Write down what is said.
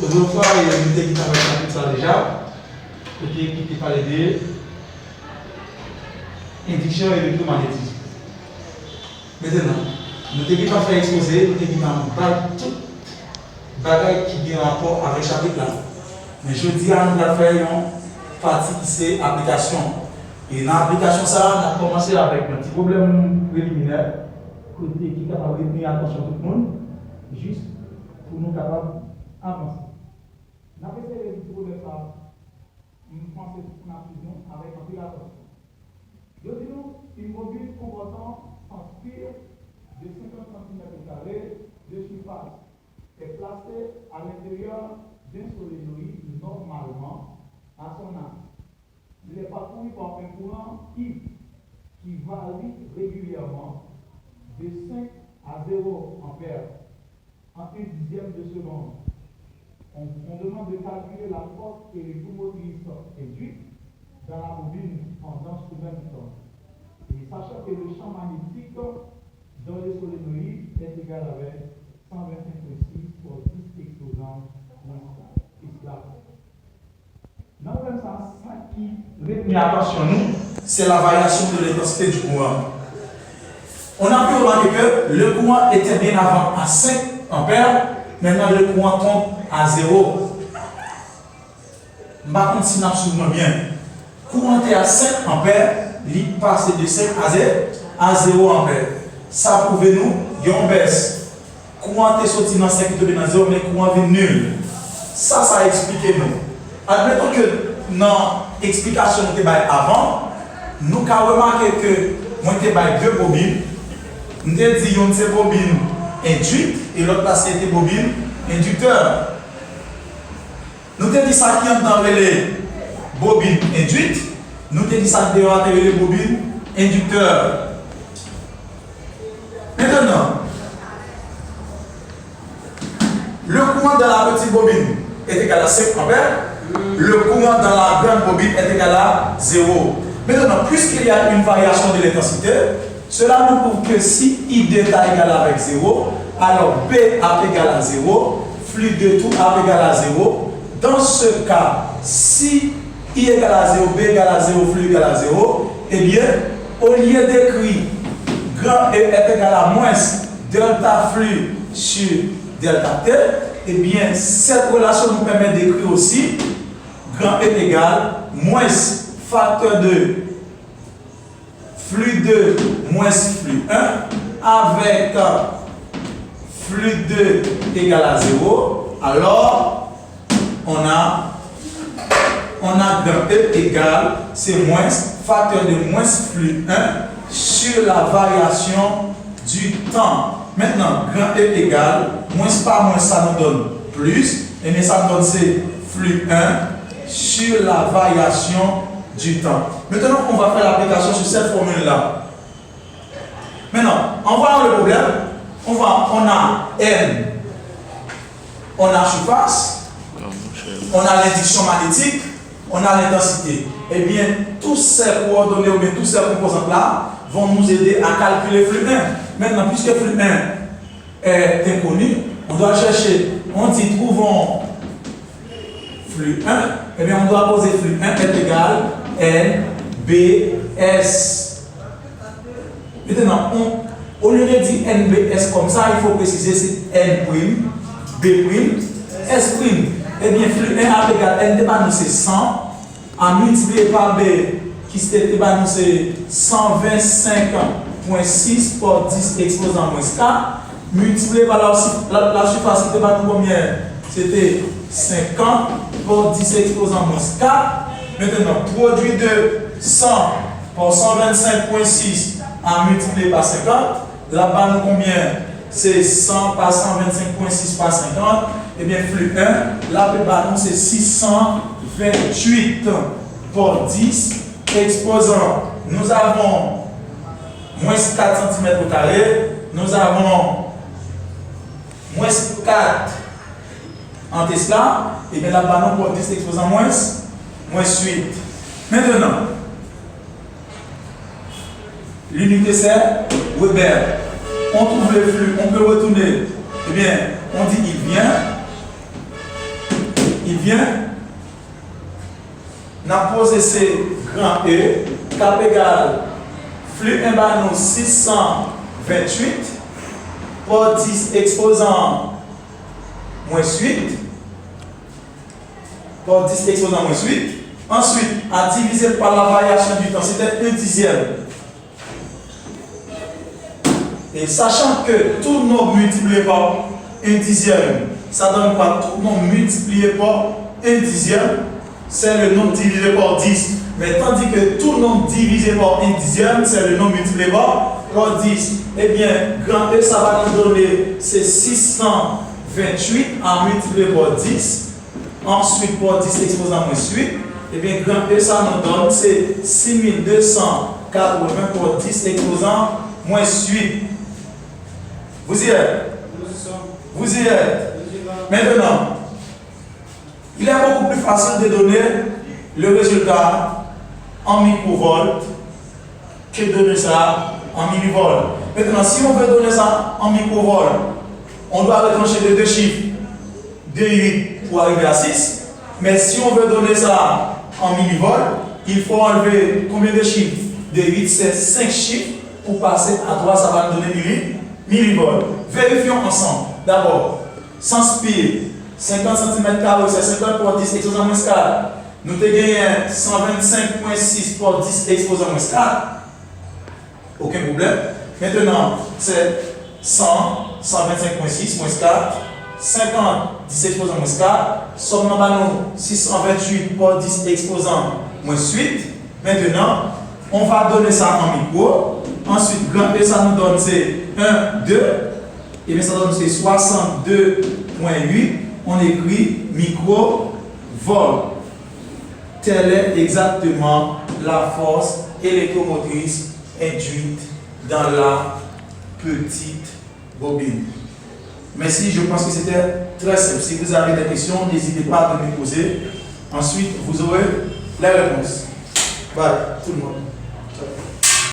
Autrefois, il y a une technique avec ça déjà. Qui parlait de induction électromagnétique. Maintenant, nous devons faire exposer, nous devons faire tout bagage qui a un rapport avec ce chapitre là. Mais je dis à nous de faire une partie qui c'est application. Et dans l'application, ça, on a commencé avec un petit problème préliminaire, côté qui est capable de tenir attention tout le monde, juste pour nous capables d'avancer. On a fait des petits problèmes ça. Nous pensons qu'on a fusion avec un peu d'attention. Je dis nous, une mobile comportant en spire de 50 cm² de surface est placée à l'intérieur d'un solénoïde normalement à son axe. Il est parcouru par un courant qui varie régulièrement de 5 à 0 ampères en 1/10 de seconde. On demande de calculer la force électromotrice induite dans la bobine pendant ce même temps. Et sachant que le champ magnétique dans les solénoïdes est égal avec 125,6 pour 10 exposants dans le même sens, ça qui retient attention nous, c'est la variation de l'intensité du courant. On a pu remarquer que le courant était bien avant à 5 ampères, maintenant le courant tombe à 0. Par contre, si nous absolument bien, courant est à 5 ampères, il passe de 5 à 0 ampères. Ça prouve nous, il y a une baisse. Courant est sorti dans 5 et dans 0, mais courant est nul. Ça explique nous. Admettons que dans l'explication que nous avons avant, nous avons remarqué que nous avons deux bobines. Nous avons dit une c'est bobine induite et l'autre là c'était bobine inducteur. Nous avons dit ça qui est dans les bobines induites. Nous avons dit ça qui est dans les bobines inducteurs. Maintenant, le courant dans la petite bobine est égal à 5 ampères. Le courant dans la grande bobine est égal à 0. Maintenant, puisqu'il y a une variation de l'intensité, cela nous prouve que si I delta égale avec 0, alors B A égale à 0, flux de tout A égale à 0. Dans ce cas, si I égale à 0, B égale à 0, flux égale à 0, eh bien, au lieu d'écrire grand E est égal à moins delta flux sur delta T, eh bien, cette relation nous permet d'écrire aussi grand E égale moins facteur de flux 2 moins flux 1 avec flux 2 égale à 0. Alors, on a grand E égale, c'est moins facteur de moins flux 1 sur la variation du temps. Maintenant, grand E égale, moins par moins, ça nous donne plus, et mais ça nous donne c'est flux 1 sur la variation du temps. Maintenant, on va faire l'application sur cette formule-là. Maintenant, on va voir le problème. On a N, on a surface, on a l'induction magnétique, on a l'intensité. Eh bien, tous ces coordonnées ou bien tous ces composantes-là vont nous aider à calculer flux 1. Maintenant, puisque flux 1 est inconnu, on doit chercher, on dit trouvons flux 1, eh bien on doit poser flux 1 est égal N, B, S. Maintenant, au lieu de dire N, B, S comme ça, il faut préciser c'est N', B', S'. Eh bien, flux 1 est égal N, c'est 100, à multiplier par B, qui c'est 125,6 pour 10 exposant moins 4, multiplié par la surface, c'était pas combien? C'était 50 pour 10 exposant moins 4. Maintenant, produit de 100 pour 125,6 à multiplier par 50. Là-bas, nous combien? C'est 100 par 125,6 par 50. Et bien, flux 1, là-bas, nous c'est 628 pour 10 exposants. Nous avons moins 4 cm², nous avons moins 4 en Tesla, et bien là-bas, nous pour 10 exposants moins 8. Maintenant, l'unité c'est Weber. On trouve le flux, on peut retourner, eh bien, on dit il vient il vient, on a posé ces grand E, cap égal, flux 1 bar nous 628, pour 10 exposant moins 8, pour 10 exposant moins 8. Ensuite, à diviser par la variation du temps, c'était 1 dixième. Et sachant que tout nombre multiplié par 1 dixième, ça donne quoi? Tout nombre multiplié par 1 dixième, c'est le nombre divisé par 10. Mais tandis que tout nombre divisé par 1 dixième, c'est le nombre multiplié par 10. Eh bien, grand E, ça va nous donner c'est 628 à multiplier par 10. Ensuite, par 10 exposant moins 8. Eh bien, grand E, ça nous donne c'est 6280 par 10 exposant moins 8. Vous y êtes? Vous y êtes? Maintenant, il est beaucoup plus facile de donner le résultat en microvolts que de donner ça en millivolts. Maintenant, si on veut donner ça en microvolts, on doit déclencher les deux chiffres de 8 pour arriver à 6. Mais si on veut donner ça en millivolts, il faut enlever combien de chiffres? De 8, c'est 5 chiffres. Pour passer à 3, ça va nous donner millivolts. Vérifions ensemble. D'abord, sans spire, 50 cm², c'est 50 pour 10 exposant moins 4. Nous avons gagné 125,6 pour 10 exposant moins 4. Aucun problème. Maintenant, c'est 100, 125,6 moins 4, 50, 10 exposant moins 4. Somme nous 628 pour 10 exposant moins 8. Maintenant, on va donner ça en micro. Ensuite, grand E, ça nous donne c'est 1, 2. Et bien ça donne c'est 62,8. On écrit microvolt. Telle est exactement la force électromotrice induite dans la petite bobine. Merci, je pense que c'était très simple. Si vous avez des questions, n'hésitez pas à me poser. Ensuite, vous aurez les réponses. Bye, tout le monde.